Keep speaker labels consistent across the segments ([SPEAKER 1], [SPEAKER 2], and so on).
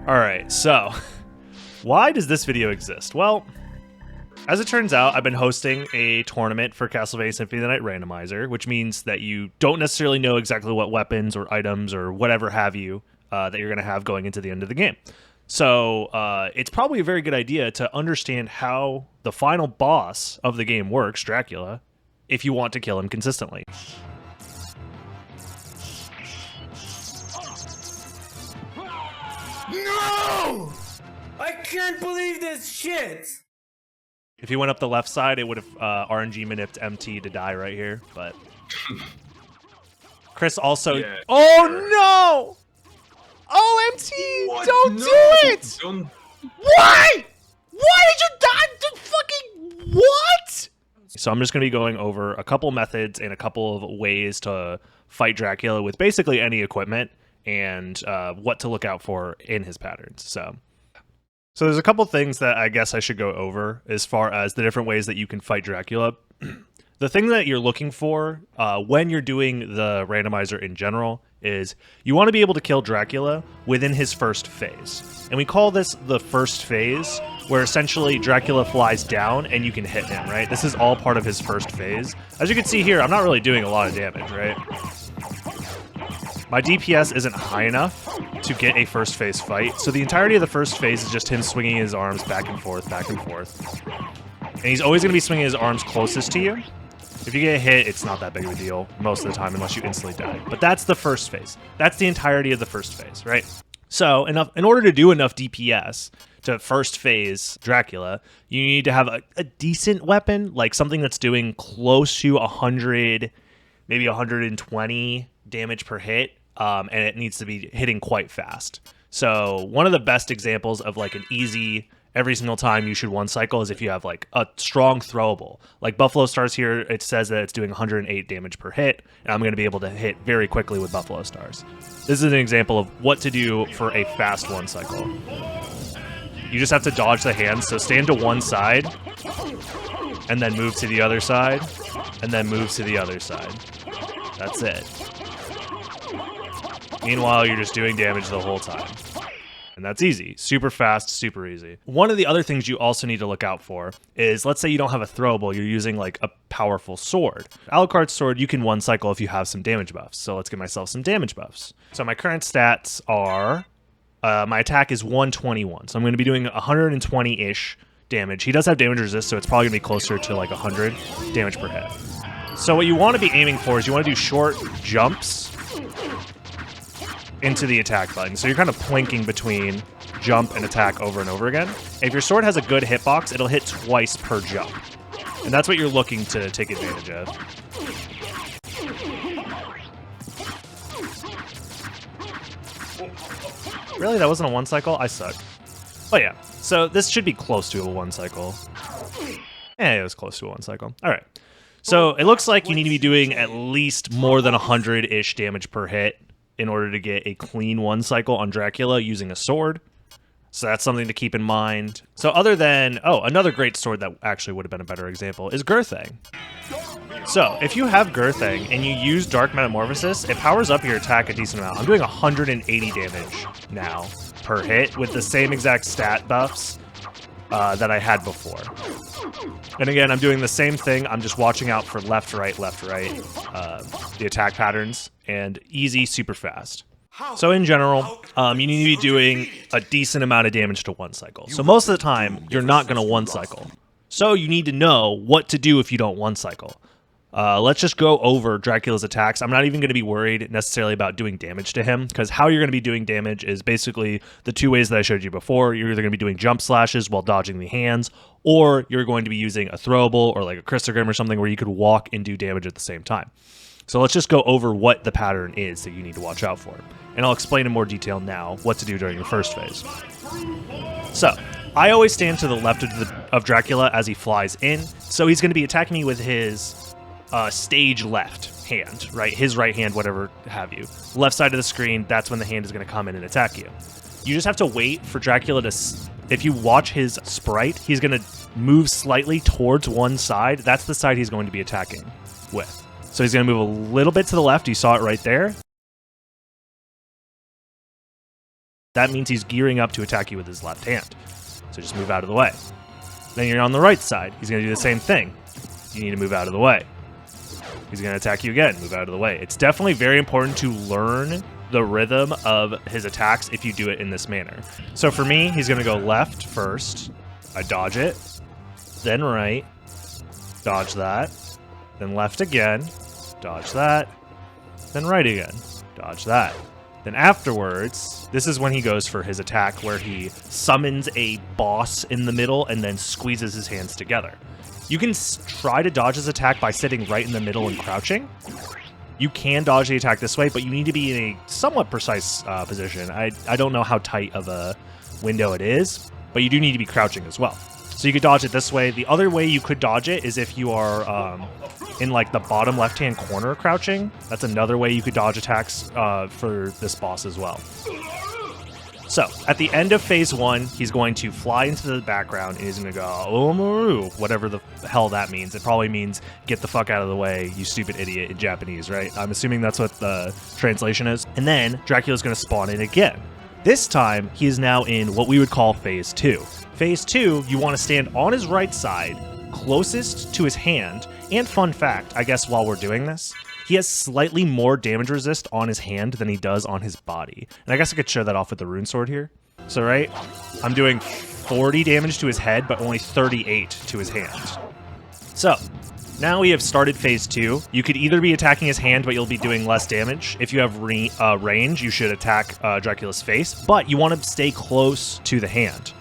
[SPEAKER 1] Alright, so why does this video exist? Well, as it turns out, I've been hosting a tournament for Castlevania Symphony of the Night Randomizer, which means that you don't necessarily know exactly what weapons or items or whatever have you that you're going to have going into the end of the game. So it's probably a very good idea to understand how the final boss of the game works, Dracula, if you want to kill him consistently.
[SPEAKER 2] No! I can't believe this shit!
[SPEAKER 1] If he went up the left side, it would have RNG manipped MT to die right here, but... Chris also...
[SPEAKER 3] Yeah,
[SPEAKER 1] oh,
[SPEAKER 3] sure.
[SPEAKER 1] no! Oh, MT!
[SPEAKER 3] What?
[SPEAKER 1] Don't
[SPEAKER 3] No,
[SPEAKER 1] do it!
[SPEAKER 3] don't.
[SPEAKER 1] Why? Why did you die? Fucking what? So I'm just going to be going over a couple methods and a couple of ways to fight Dracula with basically any equipment and what to look out for in his patterns. So there's a couple things that I guess I should go over as far as the different ways that you can fight Dracula. The thing that you're looking for when you're doing the randomizer in general is you want to be able to kill Dracula within his first phase. And we call this the first phase, where essentially Dracula flies down and you can hit him, right? This is all part of his first phase. As you can see here, I'm not really doing a lot of damage, right? My DPS isn't high enough to get a first phase fight, so the entirety of the first phase is just him swinging his arms back and forth, back and forth. And he's always going to be swinging his arms closest to you. If you get hit, it's not that big of a deal most of the time unless you instantly die. But that's the first phase. That's the entirety of the first phase, right? So in order to do enough DPS to first phase Dracula, you need to have a decent weapon, like something that's doing close to 100, maybe 120 damage per hit, and it needs to be hitting quite fast. So one of the best examples of like an easy... every single time you should one cycle is if you have like a strong throwable. Like Buffalo Stars here, it says that it's doing 108 damage per hit, and I'm going to be able to hit very quickly with Buffalo Stars. This is an example of what to do for a fast one cycle. You just have to dodge the hands, so stand to one side, and then move to the other side, and then move to the other side. That's it. Meanwhile, you're just doing damage the whole time. And that's easy. Super fast, super easy. One of the other things you also need to look out for is, let's say you don't have a throwable, you're using like a powerful sword. Alucard's sword, you can one cycle if you have some damage buffs. So let's give myself some damage buffs. So my current stats are, my attack is 121. So I'm going to be doing 120-ish damage. He does have damage resist, so it's probably going to be closer to like 100 damage per hit. So what you want to be aiming for is you want to do short jumps into the attack button. So you're kind of plinking between jump and attack over and over again. And if your sword has a good hitbox, it'll hit twice per jump. And that's what you're looking to take advantage of. Really? That wasn't a one cycle? I suck. Oh yeah. So this should be close to a one cycle. Yeah, it was close to a one cycle. All right. So it looks like you need to be doing at least more than 100-ish damage per hit in order to get a clean one cycle on Dracula using a sword. So that's something to keep in mind. So other than... oh, another great sword that actually would have been a better example is Girthang. So if you have Girthang and you use Dark Metamorphosis, it powers up your attack a decent amount. I'm doing 180 damage now per hit with the same exact stat buffs that I had before. And again, I'm doing the same thing. I'm just watching out for left, right, the attack patterns, and easy, super fast. So in general, you need to be doing a decent amount of damage to one cycle. So most of the time, you're not going to one cycle. So you need to know what to do if you don't one cycle. Let's just go over Dracula's attacks. I'm not even going to be worried necessarily about doing damage to him, because how you're going to be doing damage is basically the two ways that I showed you before. You're either going to be doing jump slashes while dodging the hands, or you're going to be using a throwable or like a Christogram or something where you could walk and do damage at the same time. So let's just go over what the pattern is that you need to watch out for. And I'll explain in more detail now what to do during the first phase. So I always stand to the left of Dracula as he flies in. So he's going to be attacking me with his stage left hand, right? His right hand, whatever have you. Left side of the screen, that's when the hand is going to come in and attack you. You just have to wait for Dracula to... if you watch his sprite, he's going to move slightly towards one side. That's the side he's going to be attacking with. So he's going to move a little bit to the left. You saw it right there. that means he's gearing up to attack you with his left hand. So just move out of the way. Then you're on the right side. He's going to do the same thing. You need to move out of the way. He's going to attack you again. Move out of the way. It's definitely very important to learn the rhythm of his attacks if you do it in this manner. So for me, he's going to go left first. I dodge it. Then right. Dodge that. Then left again. Dodge that. Then right again. Dodge that. Then afterwards, this is when he goes for his attack where he summons a boss in the middle and then squeezes his hands together. You can try to dodge his attack by sitting right in the middle and crouching. You can dodge the attack this way, but you need to be in a somewhat precise position. I don't know how tight of a window it is, but you do need to be crouching as well. So you could dodge it this way. The other way you could dodge it is if you are in like the bottom left-hand corner crouching. That's another way you could dodge attacks for this boss as well. So at the end of phase 1, he's going to fly into the background and he's going to go, Omaru, whatever the hell that means. It probably means get the fuck out of the way, you stupid idiot in Japanese, right? I'm assuming that's what the translation is. And then Dracula's going to spawn in again. This time, he is now in what we would call phase 2. Phase 2, you want to stand on his right side, closest to his hand. And fun fact, I guess while we're doing this, he has slightly more damage resist on his hand than he does on his body. And I guess I could show that off with the rune sword here. So right, I'm doing 40 damage to his head, but only 38 to his hand. So now we have started phase 2. You could either be attacking his hand, but you'll be doing less damage. If you have range, you should attack Dracula's face, but you want to stay close to the hand.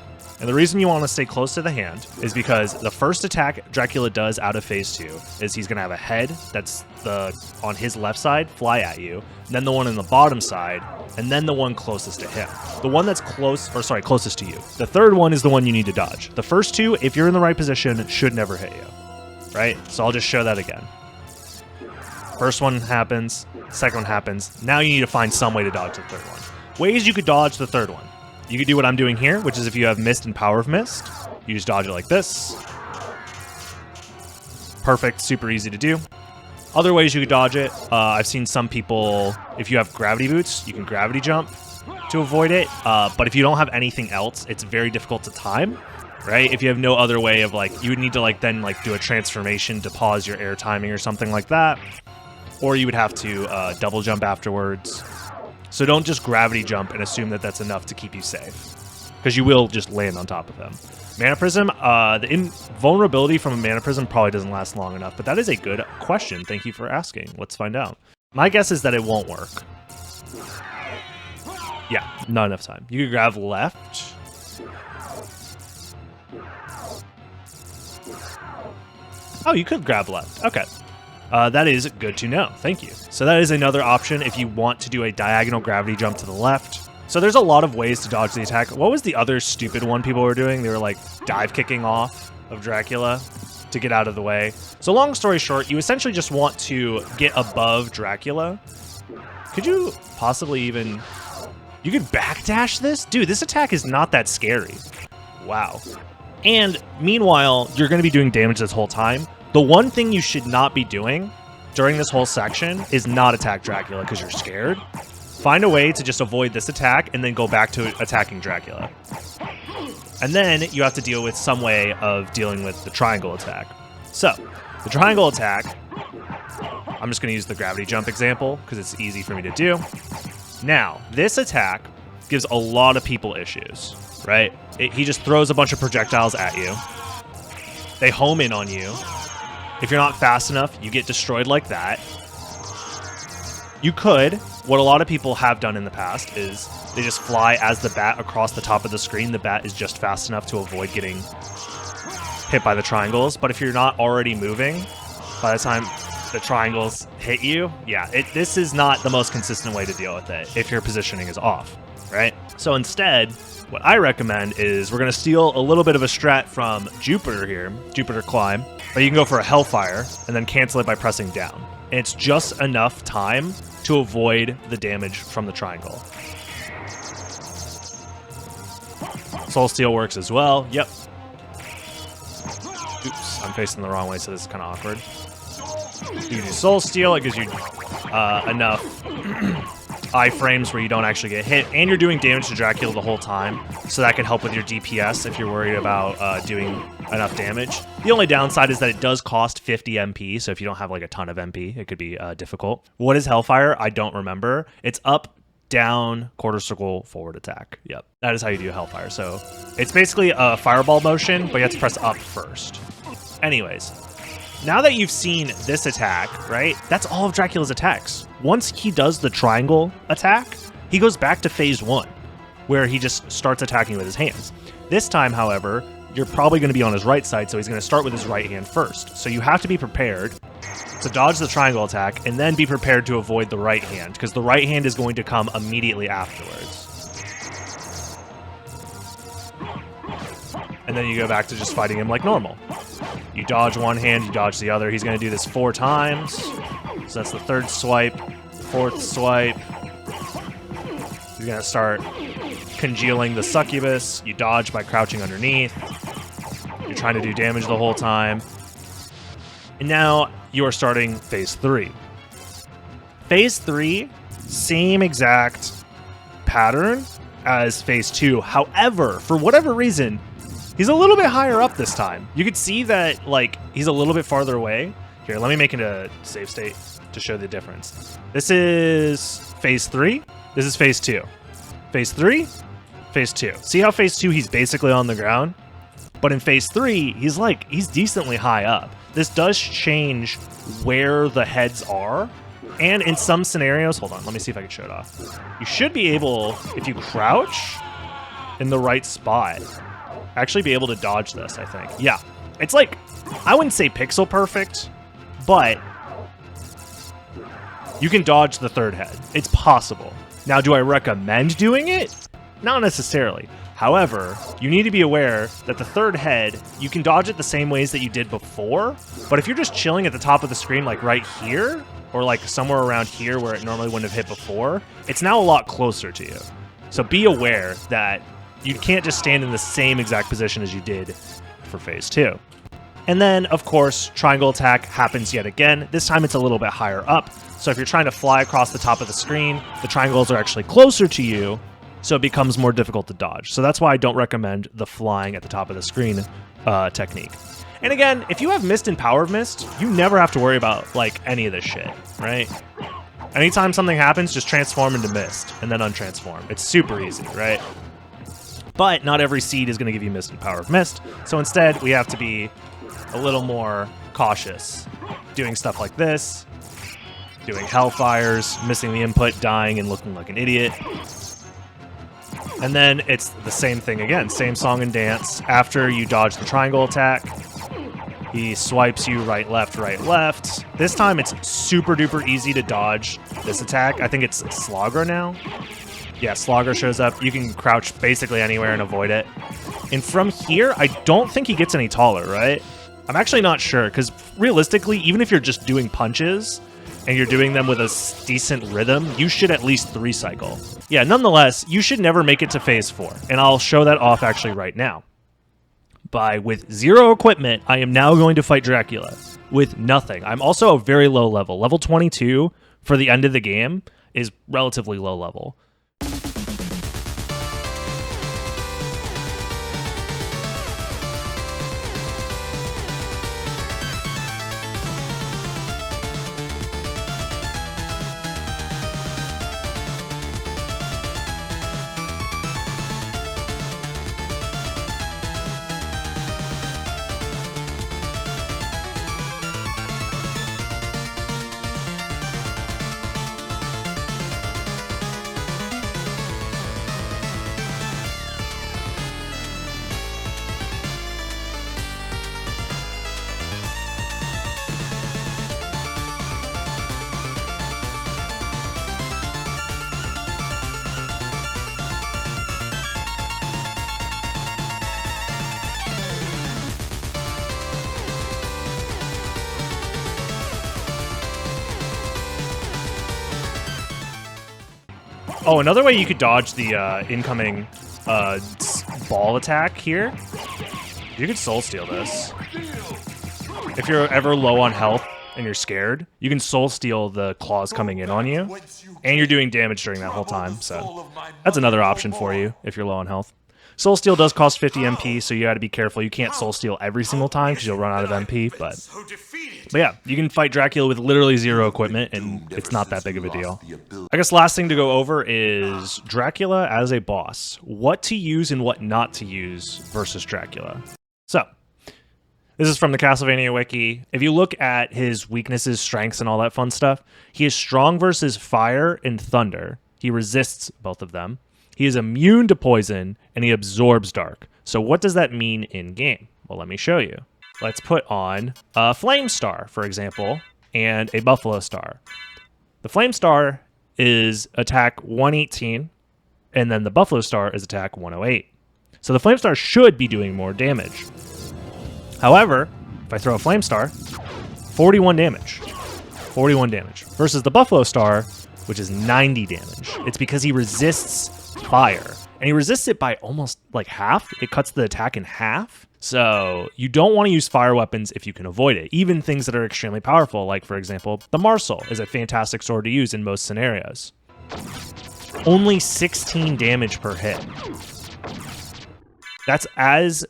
[SPEAKER 1] And the reason you want to stay close to the hand is because the first attack Dracula does out of phase 2 is he's going to have a head that's on his left side fly at you, then the one on the bottom side, and then the one closest to him. The one that's closest to you. The third one is the one you need to dodge. The first two, if you're in the right position, should never hit you, right? So I'll just show that again. First one happens, second one happens. Now you need to find some way to dodge the third one. Ways you could dodge the third one. You could do what I'm doing here, which is if you have Mist and Power of Mist, you just dodge it like this. Perfect, super easy to do. Other ways you could dodge it, I've seen some people, if you have Gravity Boots, you can Gravity Jump to avoid it. But if you don't have anything else, it's very difficult to time, right? If you have no other way of you would need to then do a transformation to pause your air timing or something like that. Or you would have to double jump afterwards. So don't just gravity jump and assume that that's enough to keep you safe, because you will just land on top of them. Mana Prism, the invulnerability from a Mana Prism probably doesn't last long enough, but that is a good question. Thank you for asking. Let's find out. My guess is that it won't work. Yeah, not enough time. You could grab left. Oh, you could grab left. Okay. That is good to know. Thank you. So that is another option if you want to do a diagonal gravity jump to the left. So there's a lot of ways to dodge the attack. What was the other stupid one people were doing? They were dive kicking off of Dracula to get out of the way. So long story short, you essentially just want to get above Dracula. Could you possibly even... You could backdash this? Dude, this attack is not that scary. Wow. And meanwhile, you're going to be doing damage this whole time. The one thing you should not be doing during this whole section is not attack Dracula because you're scared. Find a way to just avoid this attack and then go back to attacking Dracula. And then you have to deal with some way of dealing with the triangle attack. So, the triangle attack, I'm just going to use the gravity jump example because it's easy for me to do. Now, this attack gives a lot of people issues, right? He just throws a bunch of projectiles at you. They home in on you. If you're not fast enough, you get destroyed like that. You could, what a lot of people have done in the past is they just fly as the bat across the top of the screen. The bat is just fast enough to avoid getting hit by the triangles. But if you're not already moving, by the time the triangles hit you, yeah, this is not the most consistent way to deal with it if your positioning is off, right? So instead, what I recommend is we're going to steal a little bit of a strat from Jupiter here, Jupiter Climb. But you can go for a Hellfire and then cancel it by pressing down. And it's just enough time to avoid the damage from the triangle. Soul Steal works as well. Yep. Oops, I'm facing the wrong way, so this is kind of awkward. You do Soul Steal, it gives you enough iframes where you don't actually get hit, and you're doing damage to Dracula the whole time, so that can help with your DPS if you're worried about doing enough damage. The only downside is that it does cost 50 MP, so if you don't have like a ton of MP, it could be difficult. What is Hellfire? I don't remember. It's up, down, quarter circle, forward attack. Yep, that is how you do Hellfire. So it's basically a fireball motion, but you have to press up first. Anyways, now that you've seen this attack, right, that's all of Dracula's attacks. Once he does the triangle attack, he goes back to phase 1, where he just starts attacking with his hands. This time, however, you're probably going to be on his right side, so he's going to start with his right hand first. So you have to be prepared to dodge the triangle attack, and then be prepared to avoid the right hand, because the right hand is going to come immediately afterwards. And then you go back to just fighting him like normal. You dodge one hand, you dodge the other. He's going to do this 4 times. So that's the 3rd swipe, 4th swipe. He's going to start congealing the succubus. You dodge by crouching underneath. You're trying to do damage the whole time. And now you are starting phase 3. Phase 3, same exact pattern as phase 2. However, for whatever reason, he's a little bit higher up this time. You could see that, like, he's a little bit farther away. Here, let me make it a save state to show the difference. This is phase 3. This is phase 2. Phase 3, phase 2. See how phase 2, he's basically on the ground? But in phase 3, he's decently high up. This does change where the heads are. And in some scenarios, hold on, let me see if I can show it off. You should be able, if you crouch in the right spot, actually be able to dodge this, I think. Yeah, it's like, I wouldn't say pixel perfect, but you can dodge the 3rd head. It's possible. Now, do I recommend doing it? Not necessarily. However, you need to be aware that the 3rd head, you can dodge it the same ways that you did before, but if you're just chilling at the top of the screen, like right here, or like somewhere around here where it normally wouldn't have hit before, it's now a lot closer to you. So be aware that you can't just stand in the same exact position as you did for phase 2. And then, of course, triangle attack happens yet again. This time it's a little bit higher up. So if you're trying to fly across the top of the screen, the triangles are actually closer to you, so it becomes more difficult to dodge. So that's why I don't recommend the flying at the top of the screen technique. And again, if you have Mist and Power of Mist, you never have to worry about, like, any of this shit, right? Anytime something happens, just transform into Mist, and then untransform. It's super easy, right? But not every seed is going to give you Mist and Power of Mist, so instead we have to be a little more cautious. Doing stuff like this, doing Hellfires, missing the input, dying, and looking like an idiot. And then it's the same thing again, same song and dance. After you dodge the triangle attack, he swipes you right, left. This time it's super duper easy to dodge this attack. I think it's Slogger now. Yeah, Slogger shows up. You can crouch basically anywhere and avoid it. And from here, I don't think he gets any taller, right? I'm actually not sure, because realistically, even if you're just doing punches and you're doing them with a decent rhythm, you should at least 3-cycle. Yeah, nonetheless, you should never make it to phase 4, and I'll show that off actually right now. With 0 equipment, I am now going to fight Dracula with nothing. I'm also a very low level. Level 22 for the end of the game is relatively low level. Oh, another way you could dodge the incoming ball attack here, you could soul steal this. If you're ever low on health and you're scared, you can soul steal the claws coming in on you, and you're doing damage during that whole time. So that's another option for you if you're low on health. Soul Steal does cost 50 MP, so you got to be careful. You can't Soul Steal every single time because you'll run out of MP, but yeah, you can fight Dracula with literally 0 equipment, and it's not that big of a deal. I guess last thing to go over is Dracula as a boss. What to use and what not to use versus Dracula. So, this is from the Castlevania wiki. If you look at his weaknesses, strengths, and all that fun stuff, he is strong versus fire and thunder. He resists both of them. He is immune to poison, and he absorbs dark. So what does that mean in-game? Well, let me show you. Let's put on a Flame Star, for example, and a Buffalo Star. The Flame Star is attack 118, and then the Buffalo Star is attack 108. So the Flame Star should be doing more damage. However, if I throw a Flame Star, 41 damage. 41 damage. Versus the Buffalo Star, which is 90 damage. It's because he resists fire. And he resists it by almost like half. It cuts the attack in half. So you don't want to use fire weapons if you can avoid it. Even things that are extremely powerful, like for example, the Marcel is a fantastic sword to use in most scenarios. Only 16 damage per hit. That's as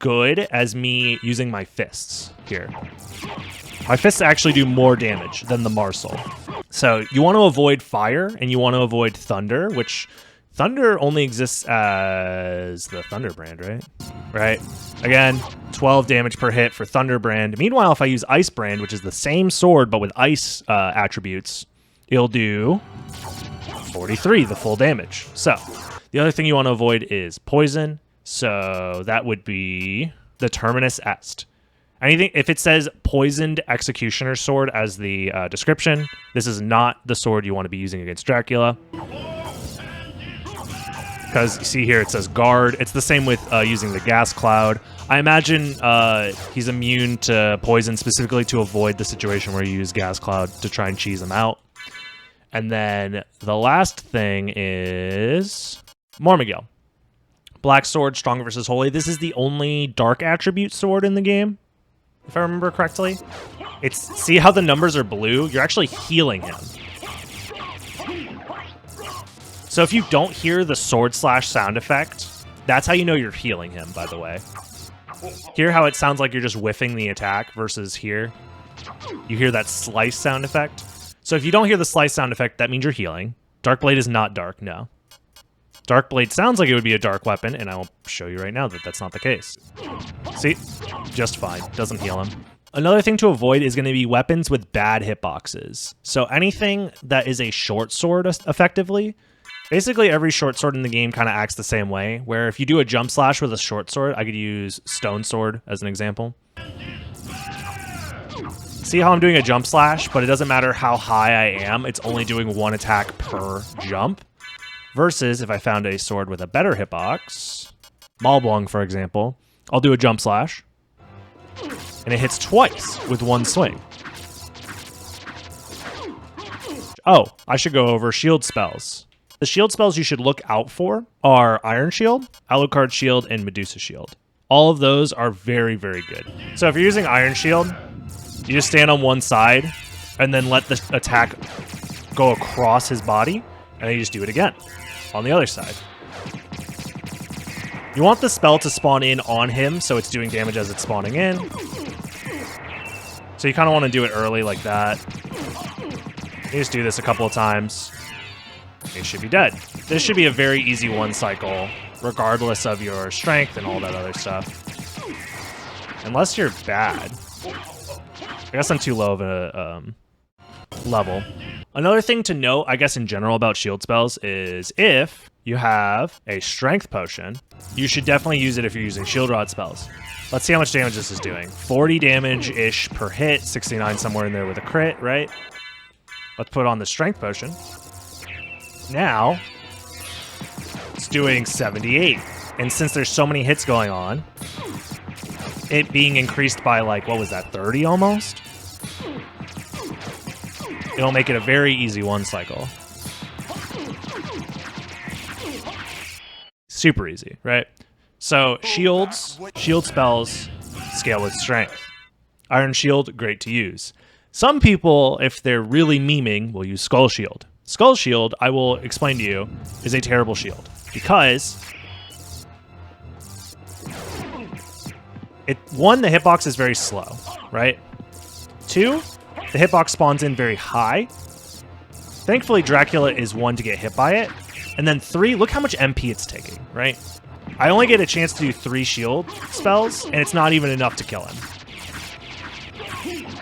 [SPEAKER 1] good as me using my fists here. My fists actually do more damage than the Marcel. So you want to avoid fire and you want to avoid thunder, which thunder only exists as the Thunder Brand, right? Right. Again, 12 damage per hit for Thunder Brand. Meanwhile, if I use Ice Brand, which is the same sword but with ice attributes, it'll do 43, the full damage. So the other thing you want to avoid is poison. So that would be the Terminus Est. Anything, if it says Poisoned Executioner's Sword as the description, this is not the sword you want to be using against Dracula. Because you see here it says Guard. It's the same with using the Gas Cloud. I imagine he's immune to poison specifically to avoid the situation where you use Gas Cloud to try and cheese him out. And then the last thing is Mormigil. Black Sword, Strong versus Holy. This is the only dark attribute sword in the game, if I remember correctly. See how the numbers are blue? You're actually healing him. So if you don't hear the sword slash sound effect, that's how you know you're healing him, by the way. Hear how it sounds like you're just whiffing the attack versus here? You hear that slice sound effect? So if you don't hear the slice sound effect, that means you're healing. Darkblade is not dark, no. Darkblade sounds like it would be a dark weapon, and I will show you right now that that's not the case. See? Just fine. Doesn't heal him. Another thing to avoid is going to be weapons with bad hitboxes. So anything that is a short sword, effectively, basically every short sword in the game kind of acts the same way, where if you do a jump slash with a short sword, I could use Stone Sword as an example. See how I'm doing a jump slash, but it doesn't matter how high I am, it's only doing one attack per jump. Versus if I found a sword with a better hitbox, Malblung for example, I'll do a jump slash, and it hits twice with one swing. Oh, I should go over shield spells. The shield spells you should look out for are Iron Shield, Alucard Shield, and Medusa Shield. All of those are very, very good. So if you're using Iron Shield, you just stand on one side and then let the attack go across his body, and then you just do it again on the other side. You want the spell to spawn in on him so it's doing damage as it's spawning in. So you kind of want to do it early like that. You just do this a couple of times. He should be dead. This should be a very easy one cycle, regardless of your strength and all that other stuff. Unless you're bad. I guess I'm too low of a level. Another thing to note, I guess in general about shield spells is if you have a strength potion, you should definitely use it if you're using shield rod spells. Let's see how much damage this is doing. 40 damage-ish per hit, 69 somewhere in there with a crit, right? Let's put on the strength potion. Now, it's doing 78. And since there's so many hits going on, it being increased by like, what was that, 30 almost? It'll make it a very easy one cycle. Super easy, right? So shields, shield spells, scale with strength. Iron Shield, great to use. Some people, if they're really memeing, will use Skull Shield. Skull Shield, I will explain to you, is a terrible shield because one, the hitbox is very slow, right? Two, the hitbox spawns in very high. Thankfully, Dracula is one to get hit by it. And then three, look how much MP it's taking, right? I only get a chance to do 3 shield spells, and it's not even enough to kill him.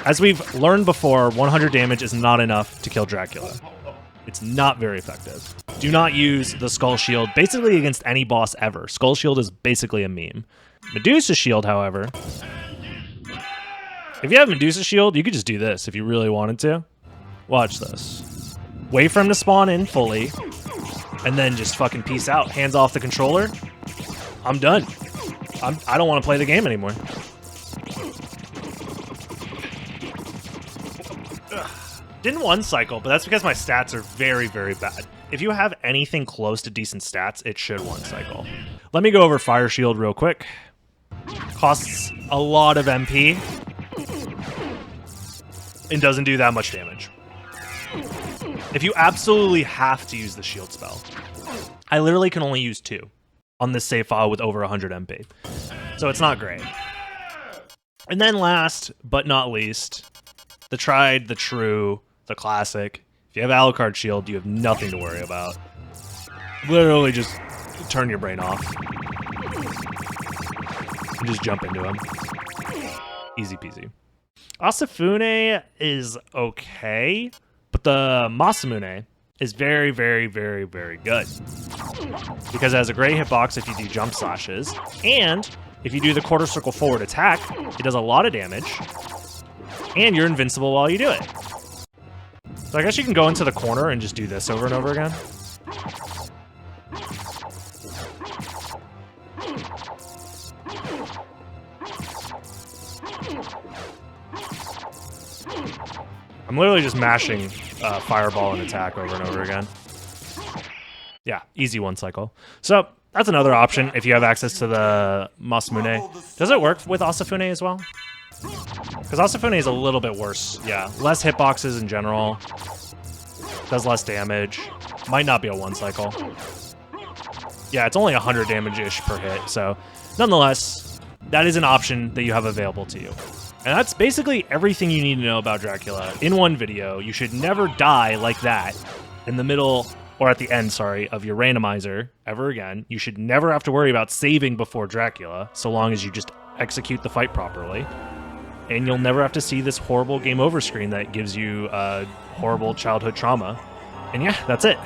[SPEAKER 1] As we've learned before, 100 damage is not enough to kill Dracula. It's not very effective. Do not use the Skull Shield basically against any boss ever. Skull Shield is basically a meme. Medusa Shield, however, if you have Medusa Shield, you could just do this if you really wanted to. Watch this. Wait for him to spawn in fully, and then just fucking peace out. Hands off the controller. I'm done. I don't want to play the game anymore. Ugh. Didn't one cycle, but that's because my stats are very, very bad. If you have anything close to decent stats, it should one cycle. Let me go over Fire Shield real quick. Costs a lot of MP and doesn't do that much damage. If you absolutely have to use the shield spell, I literally can only use 2 on this save file with over 100 MP. So it's not great. And then last but not least, the tried, the true, the classic. If you have Alucard Shield, you have nothing to worry about. Literally just turn your brain off. And just jump into him. Easy peasy. Asafune is okay, but the Masamune is very, very, very, very good. Because it has a great hitbox if you do jump slashes, and if you do the quarter circle forward attack, it does a lot of damage, and you're invincible while you do it. So I guess you can go into the corner and just do this over and over again. I'm literally just mashing Fireball and attack over and over again. Yeah, easy one cycle. So that's another option if you have access to the Masamune. Does it work with Asafune as well? Because Asafune is a little bit worse. Yeah, less hitboxes in general. Does less damage. Might not be a one cycle. Yeah, it's only 100 damage-ish per hit. So nonetheless, that is an option that you have available to you. And that's basically everything you need to know about Dracula in one video. You should never die like that in the middle, or at the end, sorry, of your randomizer ever again. You should never have to worry about saving before Dracula, so long as you just execute the fight properly. And you'll never have to see this horrible game over screen that gives you horrible childhood trauma. And yeah, that's it.